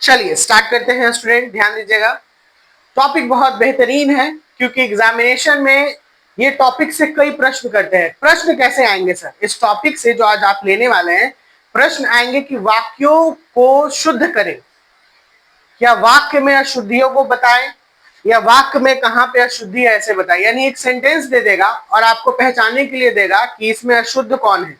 चलिए स्टार्ट करते हैं स्टूडेंट, ध्यान दीजिएगा। टॉपिक बहुत बेहतरीन है क्योंकि एग्जामिनेशन में ये टॉपिक से कई प्रश्न करते हैं। प्रश्न कैसे आएंगे सर? इस टॉपिक से जो आज आप लेने वाले हैं, प्रश्न आएंगे कि वाक्यों को शुद्ध करें, या वाक्य में अशुद्धियों को बताएं, या वाक्य में कहां पे अशुद्धि है ऐसे बताएं। यानी एक सेंटेंस दे देगा और आपको पहचानने के लिए देगा कि इसमें अशुद्ध कौन है।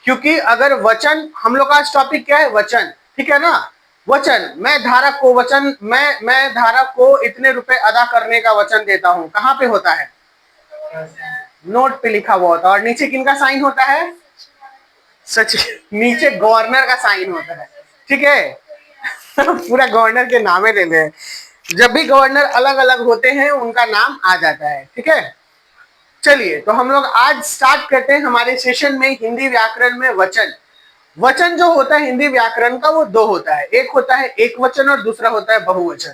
क्योंकि अगर वचन, हम लोग का आज टॉपिक क्या है? वचन, ठीक है ना। वचन, मैं धारक को वचन, मैं धारक को इतने रुपए अदा करने का वचन देता हूं, कहां पे होता है? नोट पे लिखा हुआ होता है। और नीचे किनका साइन होता है? सच, नीचे गवर्नर का साइन होता है, ठीक है। पूरा गवर्नर के नामे देते हैं। जब भी गवर्नर अलग अलग होते हैं उनका नाम आ जाता है, ठीक है। चलिए तो हम लोग आज स्टार्ट करते हैं हमारे सेशन में हिंदी व्याकरण में वचन। वचन जो होता है हिंदी व्याकरण का वो दो होता है, एक होता है एक वचन और दूसरा होता है बहुवचन।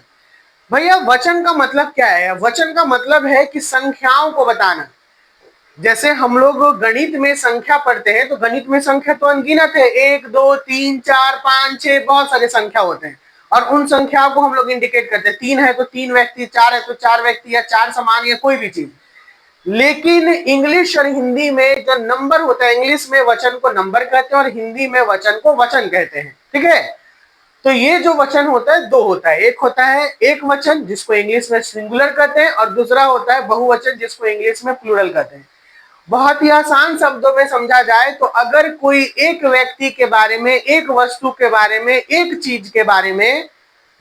भैया वचन का मतलब क्या है? वचन का मतलब है कि संख्याओं को बताना। जैसे हम लोग गणित में संख्या पढ़ते हैं तो गणित में संख्या तो अनगिनत है, 1 2 3 4 5 6 बहुत सारे संख्या होते हैं और उन संख्याओं को हम लोग इंडिकेट करते हैं। 3 है तो 3 व्यक्ति, 4 है तो 4 व्यक्ति, या 4 समान, या कोई भी चीज। लेकिन इंग्लिश और हिंदी में जो नंबर होता है, इंग्लिश में वचन को नंबर कहते हैं और हिंदी में वचन को वचन कहते हैं, ठीक है। तो ये जो वचन होता है दो होता है, एक होता है एक वचन जिसको इंग्लिश में सिंगुलर कहते हैं और दूसरा होता है बहुवचन जिसको इंग्लिश में प्लूरल कहते हैं। बहुत ही आसान शब्दों में समझा जाए तो अगर कोई एक व्यक्ति के बारे में, एक वस्तु के बारे में, एक चीज के बारे में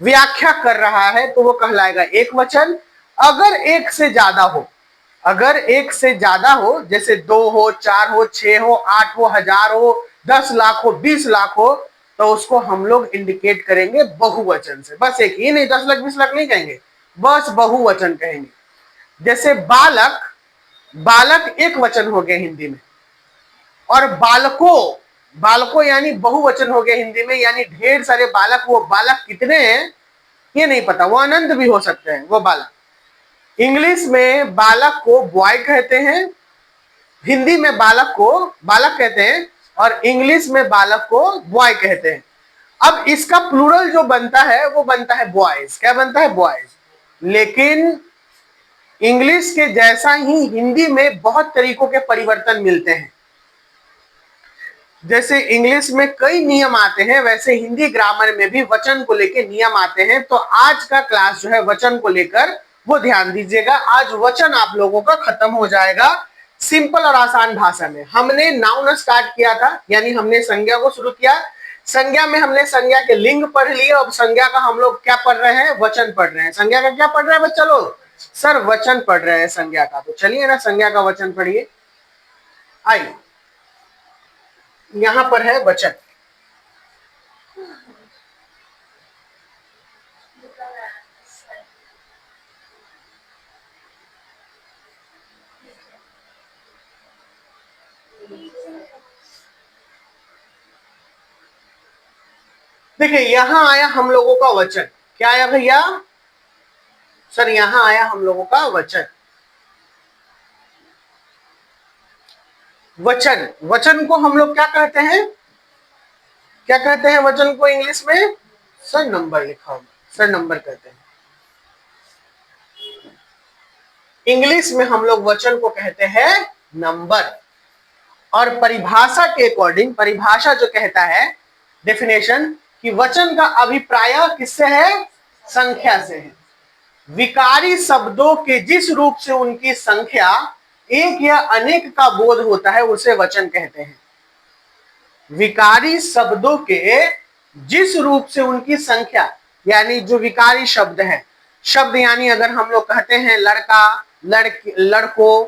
व्याख्या कर रहा है तो वो कहलाएगा एक वचन। अगर एक से ज्यादा हो, अगर एक से ज्यादा हो, जैसे 2 हो, 4 हो, 6 हो, 8 हो, 1000 हो, 10 लाख हो, 20 लाख हो, तो उसको हम लोग इंडिकेट करेंगे बहुवचन से। बस एक ही, नहीं 10 लाख 20 लाख नहीं कहेंगे, बस बहुवचन कहेंगे। जैसे बालक, बालक एक वचन हो गया हिंदी में, और बालकों, बालकों यानी बहुवचन हो गया हिंदी में, यानी ढेर सारे बालक। वो बालक कितने हैं ये नहीं पता, वो अनंत भी हो सकते हैं वो बालक। इंग्लिश में बालक को बॉय कहते हैं, हिंदी में बालक को बालक कहते हैं और इंग्लिश में बालक को बॉय कहते हैं। अब इसका प्लूरल जो बनता है वो बनता है बॉयज। क्या बनता है? बॉयज। लेकिन इंग्लिश के जैसा ही हिंदी में बहुत तरीकों के परिवर्तन मिलते हैं। जैसे इंग्लिश में कई नियम आते हैं वैसे हिंदी ग्रामर में भी वचन को लेकर नियम आते हैं। तो आज का क्लास जो है वचन को लेकर, वो ध्यान दीजिएगा। आज वचन आप लोगों का खत्म हो जाएगा सिंपल और आसान भाषा में। हमने नाउन स्टार्ट किया था, यानी हमने संज्ञा को शुरू किया। संज्ञा में हमने संज्ञा के लिंग पढ़ लिए। अब संज्ञा का हम लोग क्या पढ़ रहे हैं? वचन पढ़ रहे हैं। संज्ञा का क्या पढ़ रहे हैं बच्चा लोग? सर वचन पढ़ रहे हैं संज्ञा का। तो चलिए ना संज्ञा का वचन पढ़िए। आइए, यहां पर है वचन। देखिए यहां आया हम लोगों का वचन। क्या आया भैया? सर यहां आया हम लोगों का वचन। वचन, वचन को हम लोग क्या कहते हैं? क्या कहते हैं वचन को इंग्लिश में? सर नंबर लिखा होगा, सर नंबर कहते हैं। इंग्लिश में हम लोग वचन को कहते हैं नंबर। और परिभाषा के अकॉर्डिंग, परिभाषा जो कहता है डेफिनेशन, कि वचन का अभिप्राय किससे है? संख्या से है। विकारी शब्दों के जिस रूप से उनकी संख्या एक या अनेक का बोध होता है उसे वचन कहते हैं। विकारी शब्दों के जिस रूप से उनकी संख्या, यानी जो विकारी शब्द है, शब्द यानी अगर हम लोग कहते हैं लड़का, लड़की, लड़कों,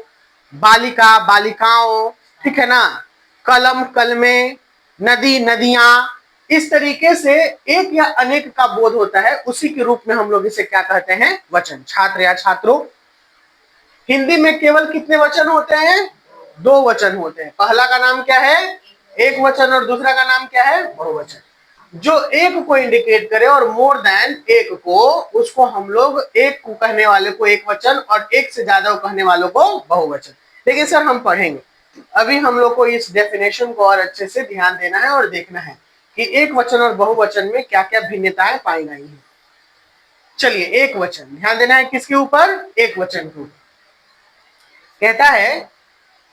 बालिका, बालिकाओं, ठीक है ना, कलम, कलमे, नदी, नदियां, इस तरीके से एक या अनेक का बोध होता है, उसी के रूप में हम लोग इसे क्या कहते हैं? वचन। छात्र या छात्रों, हिंदी में केवल कितने वचन होते हैं? 2 वचन होते हैं। पहला का नाम क्या है? एक वचन, और दूसरा का नाम क्या है? बहुवचन। जो एक को इंडिकेट करे और मोर देन एक को, उसको हम लोग एक को कहने वाले को एक वचन और एक से ज्यादा को कहने वालों को बहुवचन। लेकिन सर हम पढ़ेंगे, अभी हम लोग को इस डेफिनेशन को और अच्छे से ध्यान देना है और देखना है कि एक वचन और बहुवचन में क्या क्या भिन्नताएं पाई गई हैं। चलिए, एक वचन ध्यान देना है किसके ऊपर, एक वचन के ऊपर। कहता है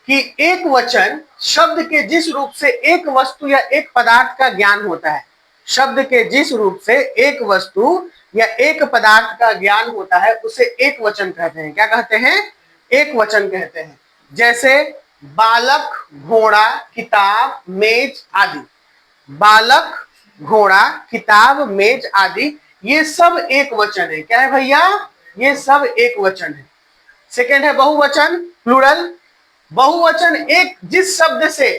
कि एक वचन शब्द के जिस रूप से एक वस्तु या एक पदार्थ का ज्ञान होता है, शब्द के जिस रूप से एक वस्तु या एक पदार्थ का ज्ञान होता है उसे एक वचन कहते हैं। क्या कहते हैं, एक वचन कहते हैं। जैसे बालक, घोड़ा, किताब, मेज आदि। बालक, घोड़ा, किताब, मेज आदि ये सब एक वचन है। क्या है भैया, ये सब एक वचन है। सेकेंड है बहुवचन, प्लूरल। बहुवचन एक जिस शब्द से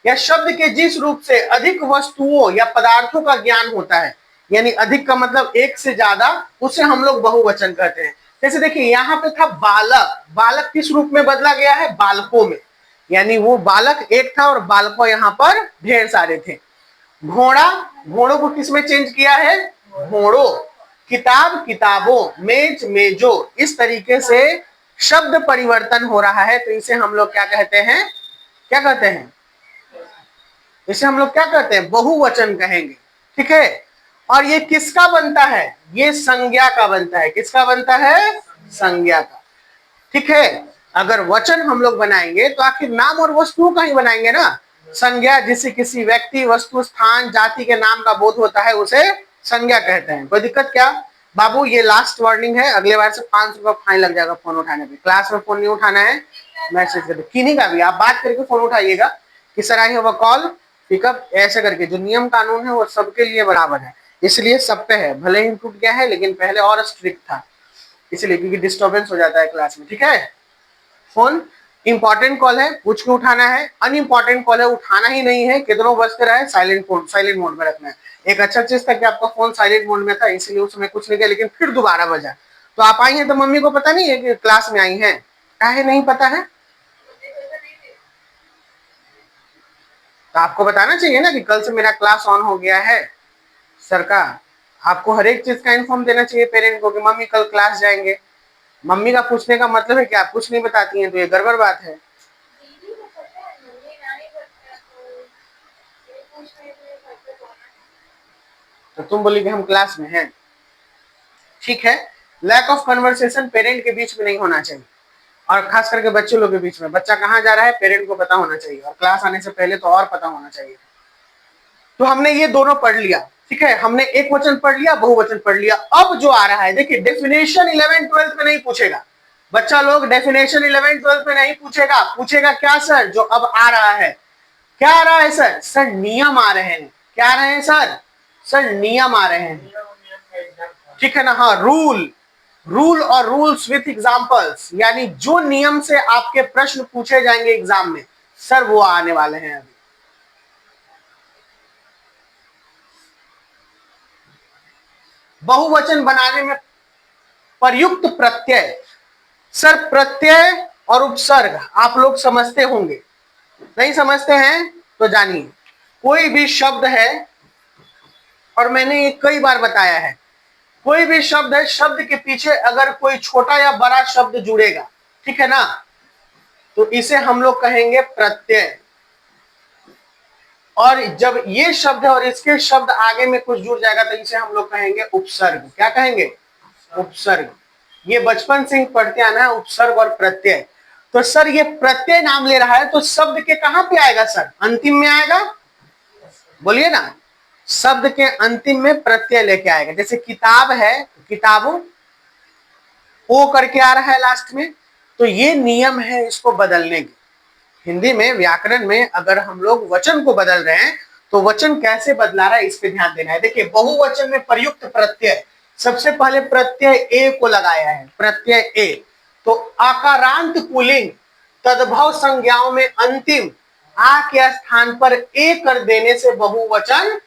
या शब्द के जिस रूप से अधिक वस्तुओं या पदार्थों का ज्ञान होता है, यानी अधिक का मतलब एक से ज्यादा, उसे हम लोग बहुवचन कहते हैं। जैसे देखिए यहाँ पे था बालक, बालक किस रूप में बदला गया है, बालकों में, यानी वो बालक एक था और बालकों यहाँ पर ढेर सारे थे। घोड़ा, घोड़ों को किसमें चेंज किया है, घोड़ों। किताब, किताबों। मेज, मेजों। इस तरीके से शब्द परिवर्तन हो रहा है, तो इसे हम लोग क्या कहते हैं, क्या कहते हैं, इसे हम लोग क्या कहते हैं, बहुवचन कहेंगे। ठीक है, और ये किसका बनता है, ये संज्ञा का बनता है। किसका बनता है, संज्ञा का। ठीक है, अगर वचन हम लोग बनाएंगे तो आखिर नाम और वस्तुओं का ही बनाएंगे ना। संज्ञा जिसे किसी व्यक्ति, वस्तु, स्थान, जाति के नाम का बोध होता है उसे संज्ञा कहते हैं। कोई दिक्कत क्या बाबू, ये लास्ट वार्निंग है, अगले बार से 500 रुपया फाइन लग जाएगा फोन उठाने पे। क्लास में फोन नहीं उठाना है, मैसेज कर दो। किन्हीं का भी आप बात करके फोन उठाइएगा कि sir I have a call, pickup, ऐसे करके। जो नियम कानून है वो सबके लिए बराबर है, इसलिए सब पे है। भले ही टूट गया है लेकिन पहले और स्ट्रिक्ट था, इसलिए क्योंकि डिस्टर्बेंस हो जाता है क्लास में। ठीक है, फोन इंपॉर्टेंट कॉल है, पूछ के उठाना है। अनइंपॉर्टेंट कॉल है, उठाना ही नहीं है। कितनों बजते रहे, साइलेंट मोड में रखना है। एक अच्छा चीज था कि आपका फोन साइलेंट मोड में था, इसलिए उसमें कुछ नहीं किया, लेकिन फिर दोबारा बजा। तो आप आई हैं तो मम्मी को पता नहीं है कि क्लास में आई हैं, काहे नहीं पता है, तो आपको बताना चाहिए ना कि कल से मेरा क्लास ऑन हो गया है सर का। आपको हर एक चीज का इन्फॉर्म देना चाहिए पेरेंट को कि मम्मी कल क्लास जाएंगे। मम्मी का पूछने का मतलब है कि आप कुछ नहीं बताती हैं, तो ये गड़बड़ बात है। तो तुम बोली कि हम क्लास में हैं। ठीक है, लैक ऑफ कन्वर्सेशन पेरेंट के बीच में नहीं होना चाहिए, और खास करके बच्चे लोग के बीच में। बच्चा कहाँ जा रहा है पेरेंट को पता होना चाहिए, और क्लास आने से पहले तो और पता होना चाहिए। तो हमने ये दोनों पढ़ लिया। ठीक है, हमने एक वचन पढ़ लिया, बहुवचन पढ़ लिया। अब जो आ रहा है देखिए, डेफिनेशन 11th 12th में नहीं पूछेगा बच्चा लोग, डेफिनेशन 11th 12th में नहीं पूछेगा। पूछेगा क्या सर, जो अब आ रहा है। क्या आ रहा है सर, सर नियम आ रहे हैं। क्या आ रहे हैं सर, सर नियम आ रहे हैं। ठीक है ना, हाँ, रूल और रूल्स विथ एग्जांपल्स, यानी जो नियम से आपके प्रश्न पूछे जाएंगे एग्जाम में, सर वो आने वाले हैं अभी। बहुवचन बनाने में प्रयुक्त प्रत्यय, सर प्रत्यय और उपसर्ग आप लोग समझते होंगे, नहीं समझते हैं तो जानिए। कोई भी शब्द है, और मैंने ये कई बार बताया है, कोई भी शब्द है, शब्द के पीछे अगर कोई छोटा या बड़ा शब्द जुड़ेगा, ठीक है ना, तो इसे हम लोग कहेंगे प्रत्यय। और जब ये शब्द है और इसके शब्द आगे में कुछ जुड़ जाएगा तो इसे हम लोग कहेंगे उपसर्ग। क्या कहेंगे, उपसर्ग। ये बचपन से ही पढ़ते आना है, उपसर्ग और प्रत्यय। तो सर ये प्रत्यय नाम ले रहा है तो शब्द के कहां पे आएगा सर, अंतिम में आएगा, बोलिए ना। शब्द के अंतिम में प्रत्यय लेके आएगा। जैसे किताब है, किताबों, ओ करके आ रहा है लास्ट में, तो ये नियम है इसको बदलने के। हिंदी में व्याकरण में अगर हम लोग वचन को बदल रहे हैं तो वचन कैसे बदला रहा है इस पे ध्यान देना है। देखिए, बहुवचन में प्रयुक्त प्रत्यय, सबसे पहले प्रत्यय ए को लगाया है, प्रत्यय ए। तो आकारांत पुल्लिंग तद्भव संज्ञाओं में अंतिम आ के स्थान पर ए कर देने से बहुवचन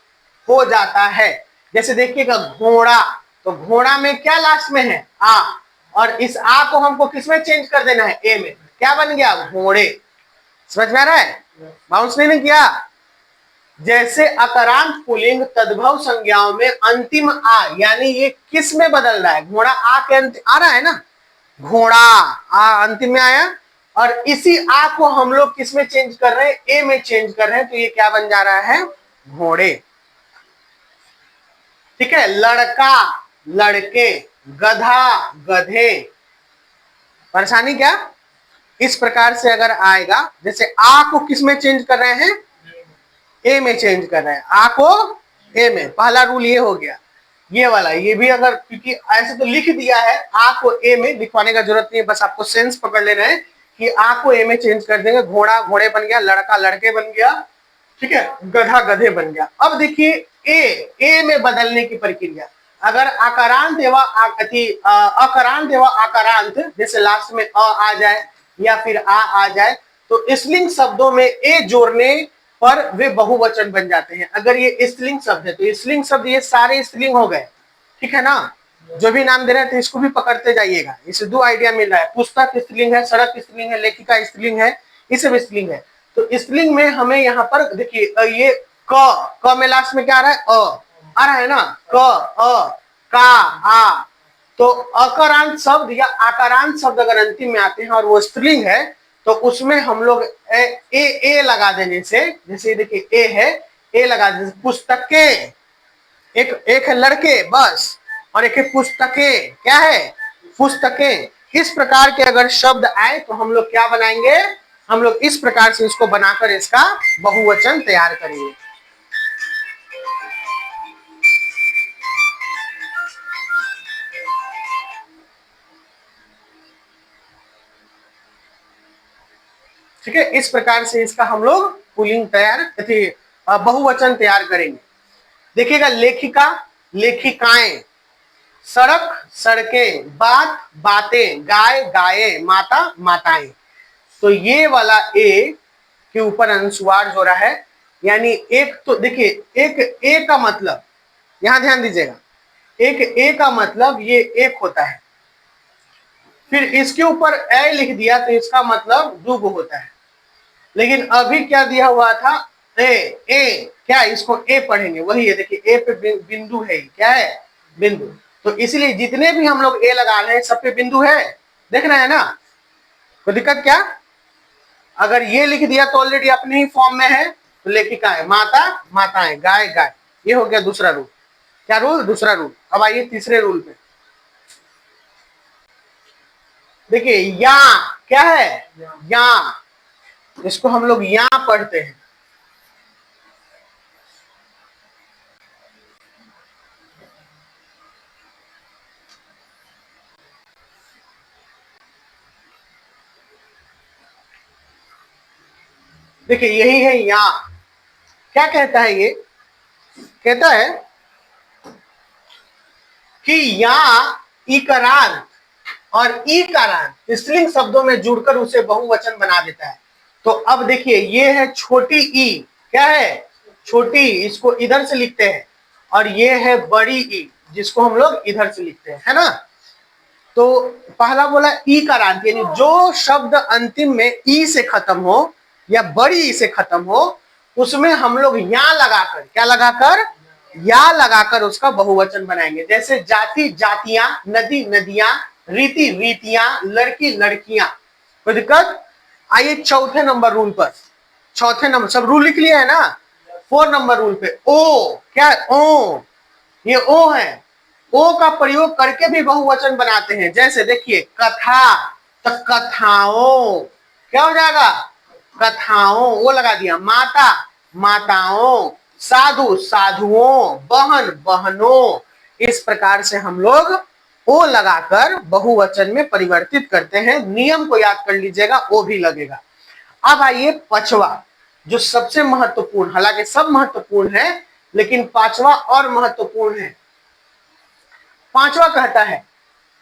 हो जाता है। जैसे देखिएगा घोड़ा, तो घोड़ा में क्या लास्ट में है, आ, और इस आ को हमको किसमें चेंज कर देना है, ए में। क्या बन गया, घोड़े। समझ में आ रहा है, बाउंस नहीं किया। जैसे अकारांत पुल्लिंग तद्भव संज्ञाओं में अंतिम आ, यानी ये किस में बदल रहा है, घोड़ा आ के आ रहा है ना, घोड़ा आ अंतिम में आया, और इसी आ को हम लोग किस में चेंज कर रहे हैं, ए में चेंज कर रहे हैं, तो ये क्या बन जा रहा है, घोड़े। ठीक है, लड़का लड़के, गधा गधे। परेशानी क्या, इस प्रकार से अगर आएगा, जैसे आ को किस में चेंज कर रहे हैं, ए में चेंज कर रहे हैं, आ को ए में, पहला रूल ये हो गया। ये वाला ये भी अगर, क्योंकि ऐसे तो लिख दिया है, आ को ए में लिखवाने का जरूरत नहीं है, बस आपको सेंस पकड़ लेना है कि आ को ए में चेंज कर देंगे। घोड़ा घोड़े बन गया, लड़का लड़के बन गया, ठीक है, गधा गधे बन गया। अब देखिए ए में बदलने की प्रक्रिया, अगर आकारांत एवं अकारांत एवं आकारांत, जैसे लास्ट में आ जाए या फिर आ जाए, तो स्त्रीलिंग शब्दों में ए जोड़ने पर वे बहुवचन बन जाते हैं। अगर ये स्त्रीलिंग शब्द है तो स्त्रीलिंग शब्द ये सारे स्त्रीलिंग हो गए, ठीक है ना। जो भी नाम दे रहे थे इसको भी पकड़ते जाइएगा, इससे दो आइडिया मिल रहा है। पुस्तक स्त्रीलिंग है, सड़क स्त्रीलिंग है, लेखिका स्त्रीलिंग है, ये सब स्त्रीलिंग है। तो स्त्रीलिंग में हमें यहाँ पर देखिए, ये क में लास्ट में क्या आ रहा है, आ रहा है ना, क अ का आ। तो अकारांत शब्द या आकारांत शब्द अगर अंतिम में आते हैं और वो स्त्रीलिंग है, तो उसमें हम लोग ए लगा देने से, जैसे देखिए ए है, ए लगा देने से पुस्तकें, एक है लड़के बस, और एक है पुस्तकें, क्या है, पुस्तकें। इस प्रकार के अगर शब्द आए तो हम लोग क्या बनाएंगे, हम लोग इस प्रकार से इसको बनाकर इसका बहुवचन तैयार करेंगे। ठीक है, इस प्रकार से इसका हम लोग पुल्लिंग बहुवचन तैयार करेंगे। देखिएगा, लेखिका लेखिकाएं, सड़क सड़कें, बात बातें, गाय गाये, माता माताएं। तो ये वाला ए के ऊपर अनुस्वार जो रहा है, यानी एक, तो देखिए एक ए का मतलब, यहां ध्यान दीजिएगा, एक ए का मतलब ये एक होता है, फिर इसके ऊपर ए लिख दिया तो इसका मतलब दुगो होता है। लेकिन अभी क्या दिया हुआ था, ए क्या, इसको ए पढ़ेंगे, वही है, देखिए ए पे बिंदु है, क्या है, बिंदु। तो इसलिए जितने भी हम लोग ए लगा रहे हैं सब पे बिंदु है, देख रहे हैं ना, कोई दिक्कत क्या। अगर ये लिख दिया तो ऑलरेडी अपने ही फॉर्म में है, तो लेखिका है, माता माताएं, गाय गाय। ये हो गया दूसरा रूल। क्या रूल, दूसरा रूल। अब आइए तीसरे रूल पे। देखिए या, क्या है, या, इसको हम लोग या पढ़ते हैं। देखिए यही है या। क्या कहता है ये, कहता है कि या इकारांत और ईकारांत स्त्रीलिंग शब्दों में जुड़कर उसे बहुवचन बना देता है। तो अब देखिए ये है छोटी ई, क्या है, छोटी, इसको इधर से लिखते हैं, और ये है बड़ी ई, जिसको हम लोग इधर से लिखते हैं, है ना। तो पहला बोला ईकारांत, यानी जो शब्द अंतिम में ई से खत्म हो या बड़ी ई से खत्म हो, उसमें हम लोग या लगाकर, क्या लगाकर, या लगाकर उसका बहुवचन बनाएंगे। जैसे जाति जातियां, नदी नदियां, रीति रीतियां, लड़की लड़कियां। कोई दिक्कत। आइए चौथे नंबर रूल पर, चौथे नंबर, सब रूल लिख लिया है ना। 4 नंबर रूल पे ओ, क्या है, ओ, ये ओ है, ओ का प्रयोग करके भी बहुवचन बनाते हैं। जैसे देखिए कथा, तो कथाओं, क्या हो जाएगा, कथाओं, वो लगा दिया। माता माताओं, साधु साधुओं, बहन बहनों। इस प्रकार से हम लोग ओ लगाकर बहुवचन में परिवर्तित करते हैं। नियम को याद कर लीजिएगा, ओ भी लगेगा। अब आइए पांचवा, जो सबसे महत्वपूर्ण, हालांकि सब महत्वपूर्ण है लेकिन पांचवा और महत्वपूर्ण है। पांचवा कहता है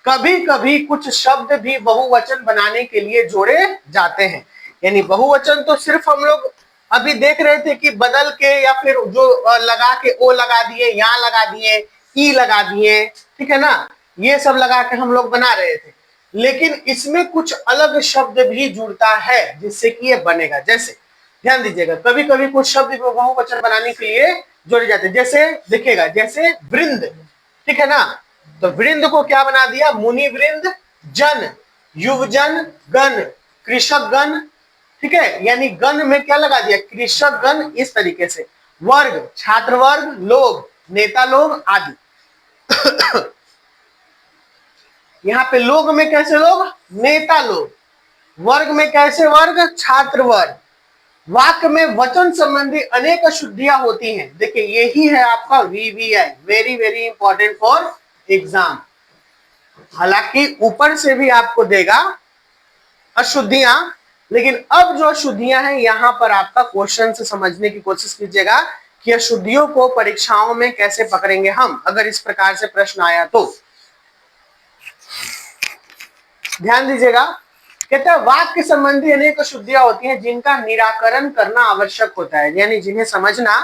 कभी कभी कुछ शब्द भी बहुवचन बनाने के लिए जोड़े जाते हैं। यानी बहुवचन तो सिर्फ हम लोग अभी देख रहे थे कि बदल के या फिर जो लगा के ओ लगा दिए, या लगा दिए, ई लगा दिए, ठीक है ना, ये सब लगा के हम लोग बना रहे थे। लेकिन इसमें कुछ अलग शब्द भी जुड़ता है जिससे कि ये बनेगा। जैसे ध्यान दीजिएगा, कभी कभी कुछ शब्द बहुवचन बनाने के लिए जोड़े जाते हैं। जैसे देखिएगा, जैसे वृंद, ठीक है ना, तो वृंद को क्या बना दिया, मुनि वृंद, जन, युवजन, गण, कृषक गण, ठीक है, यानी गण में क्या लगा दिया, कृषक गण। इस तरीके से वर्ग, छात्र वर्ग, लोग, नेता लोग आदि। यहाँ पे लोग में कैसे लोग, नेता लोग। वर्ग में कैसे वर्ग, छात्र वर्ग। वाक्य में वचन संबंधी अनेक अशुद्धियां होती हैं। देखिए यही है आपका VVI, very very important for exam. हालांकि ऊपर से भी आपको देगा अशुद्धियां, लेकिन अब जो अशुद्धियां हैं यहां पर आपका क्वेश्चन से समझने की कोशिश कीजिएगा कि अशुद्धियों को परीक्षाओं में कैसे पकड़ेंगे हम, अगर इस प्रकार से प्रश्न आया तो। ध्यान दीजिएगा, कहते हैं वाक्य संबंधी अनेक अशुद्धियां होती हैं जिनका निराकरण करना आवश्यक होता है, यानी जिन्हें समझना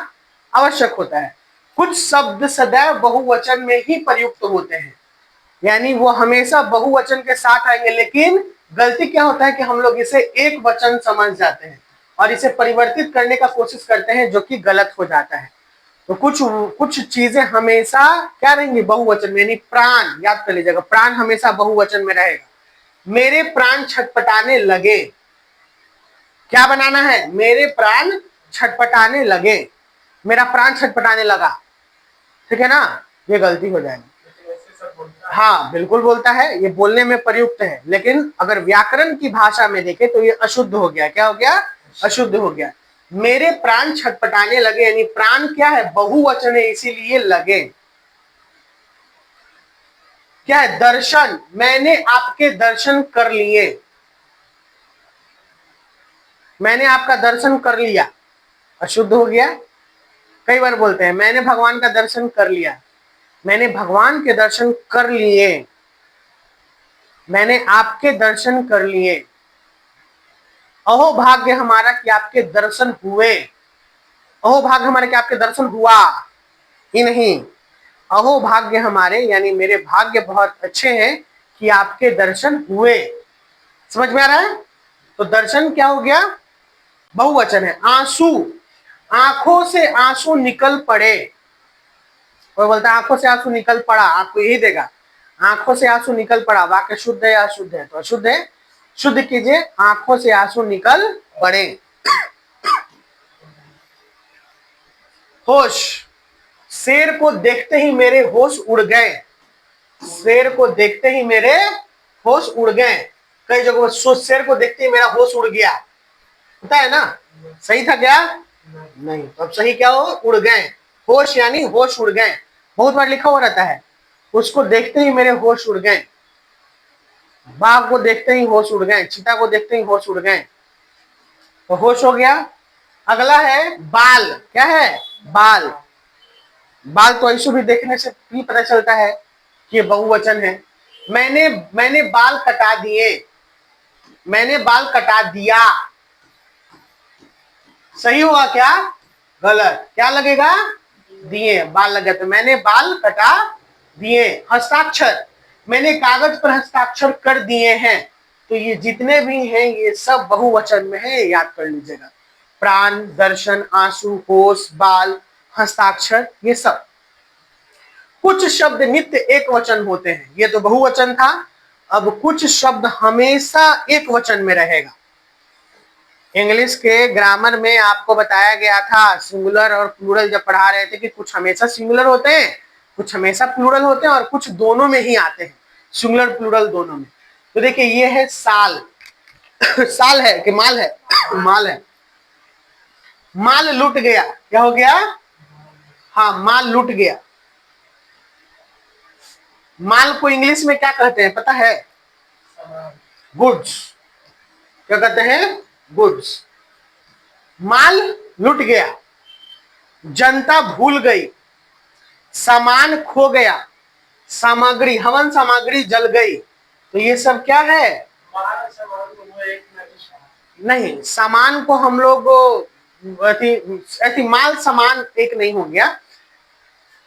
आवश्यक होता है। कुछ शब्द सदैव बहुवचन में ही प्रयुक्त होते हैं, यानी वो हमेशा बहुवचन के साथ आएंगे, लेकिन गलती क्या होता है कि हम लोग इसे एक वचन समझ जाते हैं और इसे परिवर्तित करने का कोशिश करते हैं, जो कि गलत हो जाता है। तो कुछ चीजें हमेशा क्या रहेंगी, बहुवचन में, यानी प्राण, याद कर लीजिएगा, प्राण हमेशा बहुवचन में रहेगा। मेरे प्राण छटपटाने लगे, क्या बनाना है, मेरे प्राण छटपटाने लगे, मेरा प्राण छटपटाने लगा, ठीक है ना, ये गलती हो जाएगी। हाँ बिल्कुल बोलता है, ये बोलने में प्रयुक्त है, लेकिन अगर व्याकरण की भाषा में देखें तो ये अशुद्ध हो गया। क्या हो गया, अशुद्ध हो गया। मेरे प्राण छटपटाने लगे, यानी प्राण क्या है, बहुवचन है, इसीलिए लगे। क्या है, दर्शन, मैंने आपके दर्शन कर लिए, मैंने आपका दर्शन कर लिया, अशुद्ध हो गया। कई बार बोलते हैं मैंने भगवान का दर्शन कर लिया, मैंने भगवान के दर्शन कर लिए, मैंने आपके दर्शन कर लिए। अहो भाग्य हमारा कि आपके दर्शन हुए, अहो भाग्य हमारे कि आपके दर्शन हुआ ही नहीं, अहो भाग्य हमारे यानी मेरे भाग्य बहुत अच्छे हैं कि आपके दर्शन हुए। समझ में आ रहा है? तो दर्शन क्या हो गया, बहुवचन है। आंसू, आंखों से आंसू निकल पड़े, कोई बोलता है आंखों से आंसू निकल पड़ा, आपको यही देगा, आंखों से आंसू निकल पड़ा, वाक्य शुद्ध है या अशुद्ध है, तो अशुद्ध है, शुद्ध कीजिए, आंखों से आंसू निकल पड़े। होश, शेर को देखते ही मेरे होश उड़ गए, शेर को देखते ही मेरे होश उड़ गए। कई जगहों शेर को देखते ही मेरा होश उड़ गया, पता है ना, सही था क्या, नहीं, तो अब सही क्या हो, उड़ गए। होश यानी होश उड़ गए, बहुत बार लिखा हुआ रहता है, उसको देखते ही मेरे होश उड़ गए, बाघ को देखते ही होश उड़ गए, चीता को देखते ही होश उड़ गए, तो होश हो गया। अगला है बाल, क्या है, बाल, बाल तो ऐसे भी देखने से भी पता चलता है कि बहुवचन है। मैंने बाल कटा दिए, मैंने बाल कटा दिया, सही हुआ क्या, गलत, क्या लगेगा, दिए, बाल लगे, तो मैंने बाल कटा दिए। हस्ताक्षर, मैंने कागज पर हस्ताक्षर कर दिए हैं, तो ये जितने भी हैं ये सब बहुवचन में है, याद कर लीजिएगा। प्राण, दर्शन, आंसू, होश, बाल, हस्ताक्षर, ये सब। कुछ शब्द नित्य एक वचन होते हैं, ये तो बहुवचन था, अब कुछ शब्द हमेशा एक वचन में रहेगा। इंग्लिश के ग्रामर में आपको बताया गया था, सिंगुलर और प्लूरल जब पढ़ा रहे थे, कि कुछ हमेशा सिंगुलर होते हैं, कुछ हमेशा प्लूरल होते हैं, और कुछ दोनों में ही आते हैं, सिंगुलर प्लूरल दोनों में। तो देखिए ये है साल, साल है कि माल है, माल है। माल लूट गया, क्या हो गया, हाँ माल लूट गया। माल को इंग्लिश में क्या कहते हैं पता है, गुड्स, क्या कहते हैं, गुड्स। माल लूट गया, जनता भूल गई, सामान खो गया, सामग्री, हवन सामग्री जल गई, तो ये सब क्या है, नहीं, सामान को हम लोग ऐसी माल सामान एक नहीं हो गया,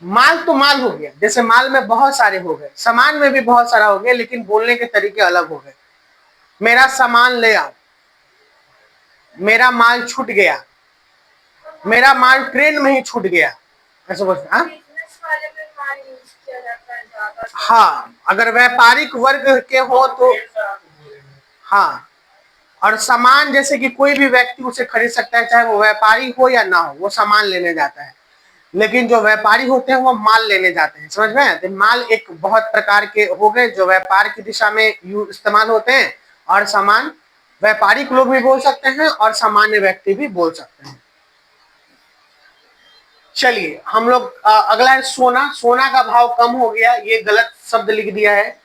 माल तो माल हो गया, जैसे माल में बहुत सारे हो गए, सामान में भी बहुत सारा हो गया, लेकिन बोलने के तरीके अलग हो गए। मेरा सामान ले आओ, मेरा माल छूट गया, मेरा माल ट्रेन में ही छूट गया, ऐसा बोलते हैं। हाँ अगर व्यापारिक वर्ग के हो तो हाँ, और सामान जैसे कि कोई भी व्यक्ति उसे खरीद सकता है, चाहे वो व्यापारी हो या ना हो, वो सामान लेने जाता है। लेकिन जो व्यापारी होते हैं वो माल लेने जाते हैं, समझ में? तो माल एक बहुत प्रकार के हो गए जो व्यापार की दिशा में इस्तेमाल होते हैं, और सामान व्यापारिक लोग भी बोल सकते हैं और सामान्य व्यक्ति भी बोल सकते हैं। चलिए हम लोग अगला है सोना। सोना का भाव कम हो गया, ये गलत शब्द लिख दिया है।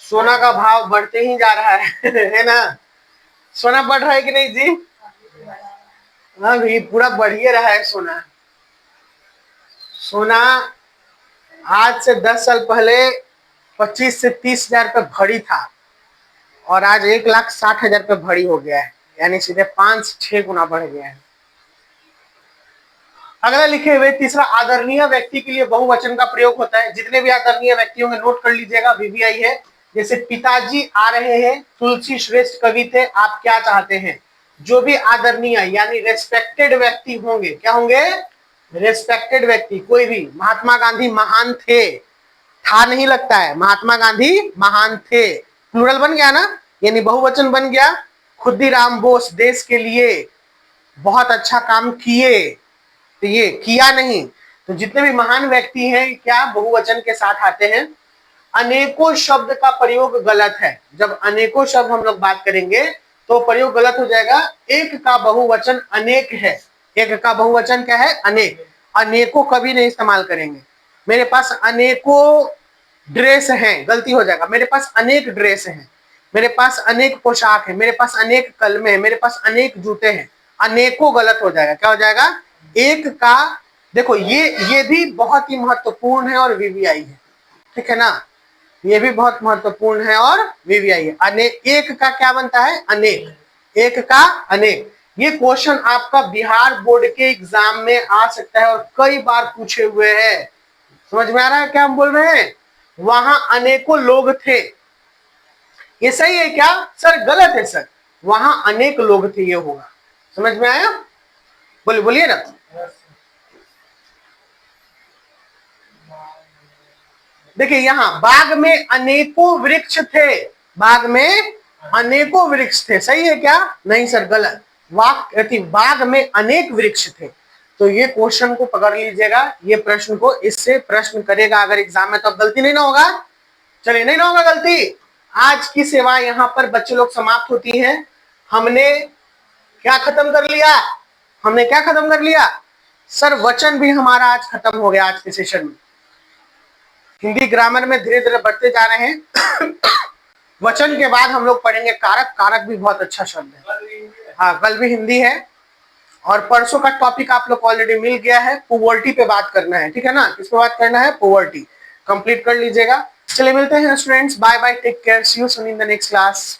सोना का भाव बढ़ते ही जा रहा है है ना? सोना बढ़ रहा है कि नहीं जी? हाँ भी पूरा बढ़ ही रहा है सोना। सोना आज से 10 साल पहले 25 से 30 हजार रुपये भरी था, और आज 1,60,000 रुपये भरी हो गया है, यानी सीधे 5-6 गुना बढ़ गया है। अगला लिखे हुए तीसरा, आदरणीय व्यक्ति के लिए बहुवचन का प्रयोग होता है। जितने भी आदरणीय व्यक्ति होंगे नोट कर लीजिएगा, वीवीआई है। जैसे पिताजी आ रहे हैं, तुलसी श्रेष्ठ कवि थे, आप क्या चाहते हैं। जो भी आदरणीय यानी रेस्पेक्टेड व्यक्ति होंगे, क्या होंगे? रेस्पेक्टेड व्यक्ति। कोई भी, महात्मा गांधी महान थे, था नहीं लगता है, महात्मा गांधी महान थे, प्लूरल बन गया ना, यानी बहुवचन बन गया। खुदीराम बोस देश के लिए बहुत अच्छा काम किए, तो ये किया नहीं। तो जितने भी महान व्यक्ति हैं क्या बहुवचन के साथ आते हैं। अनेकों शब्द का प्रयोग गलत है। जब अनेकों शब्द हम लोग बात करेंगे तो प्रयोग गलत हो जाएगा। एक का बहुवचन अनेक है, एक का बहुवचन क्या है? अनेक। अनेकों कभी नहीं इस्तेमाल करेंगे। मेरे पास अनेकों ड्रेस हैं, गलती हो जाएगा। मेरे पास अनेक ड्रेस हैं, मेरे पास अनेक पोशाक है, मेरे पास अनेक कलमे हैं, मेरे पास अनेक जूते हैं। अनेकों गलत हो जाएगा, क्या हो जाएगा? एक का। देखो ये भी बहुत ही महत्वपूर्ण है और वीवीआई है, ठीक है ना? ये भी बहुत महत्वपूर्ण है और वीवीआई है। अनेक, एक का क्या बनता है? अनेक, एक का अनेक। ये क्वेश्चन आपका बिहार बोर्ड के एग्जाम में आ सकता है और कई बार पूछे हुए हैं। समझ में आ रहा है क्या हम बोल रहे हैं? वहां अनेकों लोग थे, ये सही है क्या सर? गलत है सर, वहां अनेक लोग थे, ये होगा। समझ में आया? बोलिए बोलिए ना। देखिए यहाँ बाग में अनेकों वृक्ष थे, बाग में अनेकों वृक्ष थे, सही है क्या? नहीं सर, गलत। बाग में अनेक वृक्ष थे। तो ये क्वेश्चन को पकड़ लीजिएगा, ये प्रश्न को इससे प्रश्न करेगा अगर एग्जाम में, तो गलती नहीं ना होगा। चलिए, नहीं ना होगा गलती। आज की सेवा यहाँ पर बच्चे लोग समाप्त होती है। हमने क्या खत्म कर लिया? हमने क्या खत्म कर लिया सर? वचन भी हमारा आज खत्म हो गया आज के सेशन में। हिंदी ग्रामर में धीरे धीरे बढ़ते जा रहे हैं वचन के बाद हम लोग पढ़ेंगे कारक। कारक भी बहुत अच्छा शब्द है। हाँ, कल भी हिंदी है, और परसों का टॉपिक आप लोग ऑलरेडी मिल गया है। पोवर्टी पे बात करना है, ठीक है ना? किस पे बात करना है? पोवर्टी। कंप्लीट कर लीजिएगा। चलिए मिलते हैं students, bye bye, take care, see you soon in the next class.